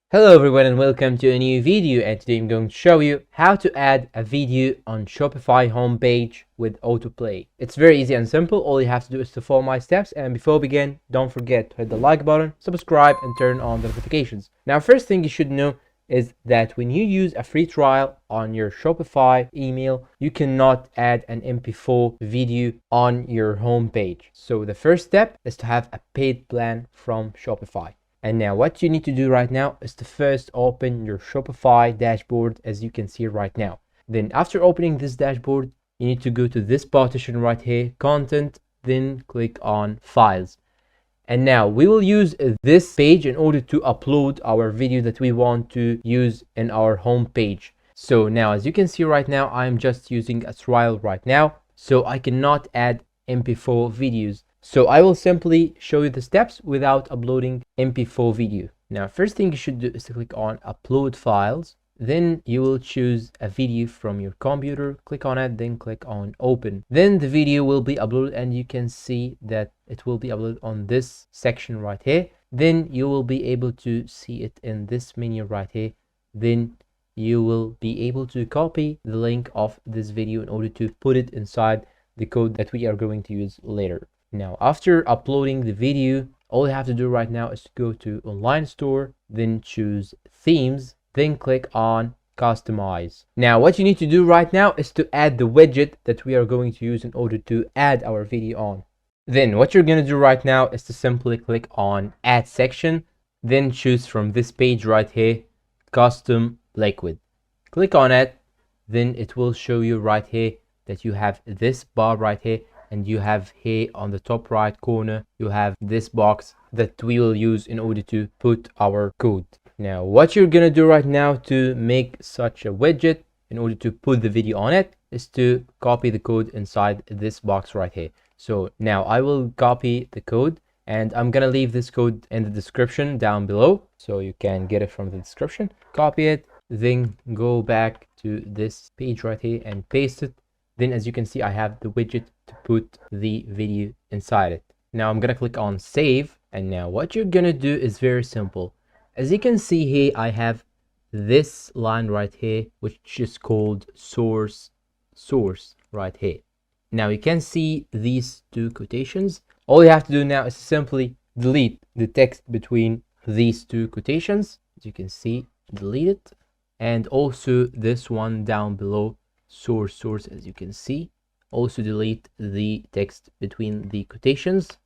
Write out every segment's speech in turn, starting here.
Hello everyone and welcome to a new video, and today I'm going to show you how to add a video on Shopify homepage with Autoplay. It's very easy and simple. All you have to do is to follow my steps, and before we begin, don't forget to hit the like button, subscribe and turn on the notifications. Now, first thing you should know is that when you use a free trial on your Shopify email, you cannot add an MP4 video on your homepage. So the first step is to have a paid plan from Shopify. And now what you need to do right now is to first open your Shopify dashboard, as you can see right now. Then after opening this dashboard, you need to go to this partition right here, content, then click on files. And now we will use this page in order to upload our video that we want to use in our home page. So now, as you can see right now, I'm just using a trial right now, so I cannot add MP4 videos. So I will simply show you the steps without uploading MP4 video. Now, first thing you should do is to click on upload files. Then you will choose a video from your computer, click on it, then click on open. Then the video will be uploaded, and you can see that it will be uploaded on this section right here. Then you will be able to see it in this menu right here. Then you will be able to copy the link of this video in order to put it inside the code that we are going to use later. Now, after uploading the video, all you have to do right now is to go to online store, then choose themes, then click on customize. Now, what you need to do right now is to add the widget that we are going to use in order to add our video on. Then what you're going to do right now is to simply click on add section, then choose from this page right here, custom liquid. Click on it, then it will show you right here that you have this bar right here, and you have here on the top right corner, you have this box that we will use in order to put our code. Now, what you're gonna do right now to make such a widget in order to put the video on it is to copy the code inside this box right here. So now I will copy the code, and I'm gonna leave this code in the description down below, so you can get it from the description. Copy it, then go back to this page right here and paste it. Then, as you can see, I have the widget to put the video inside it. Now I'm gonna click on save, and now what you're gonna do is very simple. As you can see here, I have this line right here, which is called source right here. Now you can see these two quotations. All you have to do now is simply delete the text between these two quotations. As you can see, delete it, and also this one down below, source, as you can see, also delete the text between the quotations,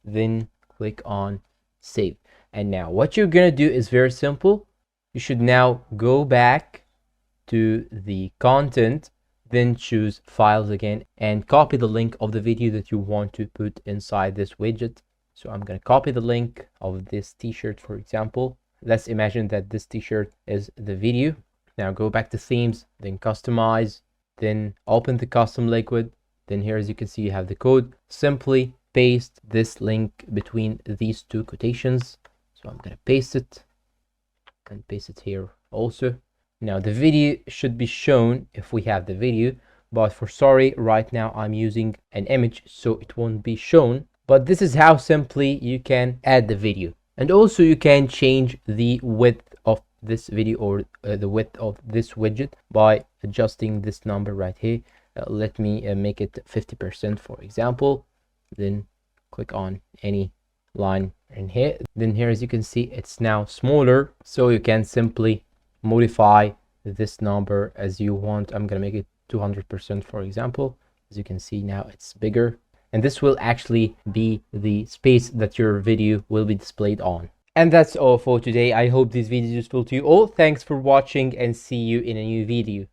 then click on save. And now what you're gonna do is very simple. You should now go back to the content, then choose files again, and copy the link of the video that you want to put inside this widget. So I'm gonna copy the link of this t-shirt, for example. Let's imagine that this t-shirt is the video. Now go back to themes, then customize, then open the custom liquid. Then here, as you can see, you have the code. Simply paste this link between these two quotations. So I'm gonna paste it and paste it here also. Now the video should be shown if we have the video, but for sorry, right now I'm using an image, so it won't be shown. But this is how simply you can add the video. And also you can change the width of this video, or the width of this widget, by adjusting this number right here. Let me make it 50%, for example. Then click on any line in here. Then here, as you can see, it's now smaller, so you can simply modify this number as you want. I'm gonna make it 200%, for example. As you can see, now it's bigger, and this will actually be the space that your video will be displayed on. And that's all for today. I hope this video is useful to you all. Thanks for watching, and see you in a new video.